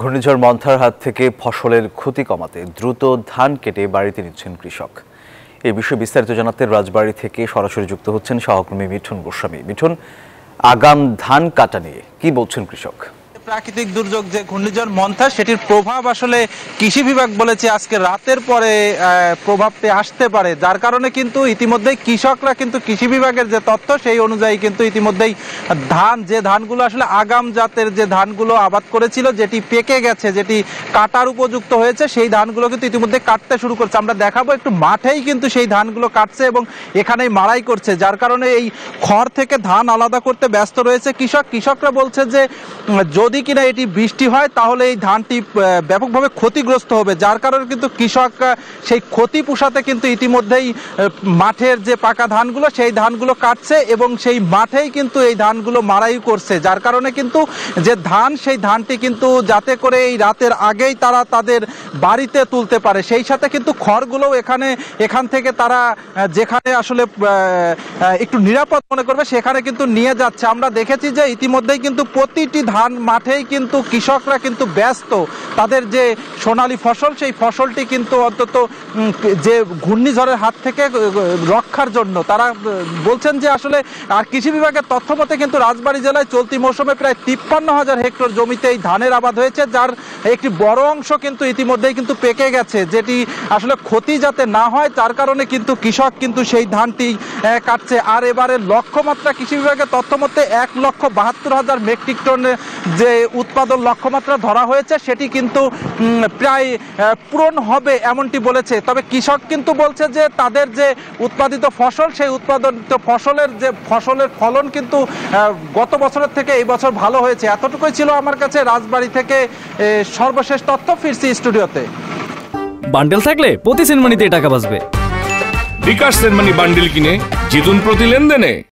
ঘূর্ণিঝড় মন্থার হাত থেকে ফসলের ক্ষতি কমাতে দ্রুত ধান কেটে বাড়িতে নিচ্ছেন কৃষক। এই বিষয়ে বিস্তারিত জানাতে রাজবাড়ী থেকে সরাসরি যুক্ত হচ্ছেন সহকর্মী মিঠুন গোস্বামী। মিঠুন, আগাম ধান কাটা নিয়ে কি বলছেন কৃষক? প্রাকৃতিক দুর্যোগ যে ঘূর্ণিঝড় মন্থা, সেটির প্রভাব আসলে কৃষি বিভাগ বলেছে আজকে রাতের পরে প্রভাবটি আসতে পারে, যার কারণে কিন্তু ইতিমধ্যেই কৃষকরা কিন্তু কৃষি বিভাগের যে তথ্য সেই অনুযায়ী কিন্তু ইতিমধ্যেই ধানগুলো আসলে আগাম জাতের যে ধানগুলো আবাদ করেছিল, যেটি পেকে গেছে, যেটি কাটার উপযুক্ত হয়েছে, সেই ধানগুলো কিন্তু ইতিমধ্যে কাটতে শুরু করছে। আমরা দেখাবো একটু মাঠেই কিন্তু সেই ধানগুলো কাটছে এবং এখানেই মাড়াই করছে, যার কারণে এই খড় থেকে ধান আলাদা করতে ব্যস্ত রয়েছে কৃষকরা বলছে যে যদি কিনা এটি বৃষ্টি হয় তাহলে এই ধানটি ব্যাপকভাবে ক্ষতিগ্রস্ত হবে, যার কারণে কিন্তু কৃষক সেই ক্ষতি পোষাতে কিন্তু ইতিমধ্যেই মাঠের যে পাকা ধানগুলো সেই ধানগুলো কাটছে এবং সেই মাঠেই কিন্তু এই ধানগুলো মাড়াই করছে, যার কারণে কিন্তু যে ধান সেই ধানটি কিন্তু যাতে করে এই রাতের আগেই তারা তাদের বাড়িতে তুলতে পারে, সেই সাথে কিন্তু খড়গুলোও এখান থেকে তারা যেখানে আসলে একটু নিরাপদ মনে করবে সেখানে কিন্তু নিয়ে যাচ্ছে। আমরা দেখেছি যে ইতিমধ্যেই কিন্তু প্রতিটি ধান মাঠেই কিন্তু কৃষকরা কিন্তু ব্যস্ত তাদের যে সোনালী ফসল সেই ফসলটি কিন্তু অন্তত যে ঘূর্ণিঝড়ের হাত থেকে রক্ষার জন্য তারা বলছেন যে আসলে আর কৃষি বিভাগের তথ্য মতে কিন্তু রাজবাড়ী জেলায় চলতি মৌসুমে প্রায় 53,000 হেক্টর জমিতে এই ধানের আবাদ হয়েছে, যার একটি বড় অংশ কিন্তু ইতিমধ্যেই কিন্তু পেকে গেছে, যেটি আসলে ক্ষতি যাতে না হয় তার কারণে কিন্তু কৃষক কিন্তু সেই ধানটি কাটছে। আর এবারে লক্ষ্যমাত্রা কৃষি বিভাগের তথ্য মতে 1,72,000 মেট্রিক টন যে উৎপাদন লক্ষ্যমাত্রা ধরা হয়েছে সেটি কিন্তু প্রায় পূরণ হবে এমনটি বলেছে। তবে কৃষক কিন্তু বলছে যে তাদের যে উৎপাদিত ফসল সেই উৎপাদিত ফসলের ফলন কিন্তু গত বছরের থেকে এই বছর ভালো হয়েছে। এতটুকুই ছিল আমার কাছে রাজবাড়ী থেকে সর্বশেষ তথ্য। ফিরছি স্টুডিওতে। বান্ডেল থাকলে প্রতি সেনমানিতে টাকা বাঁচবে। বিকাশ সেনমানি বান্ডেল কিনে জিতুন প্রতি লেনদেনে।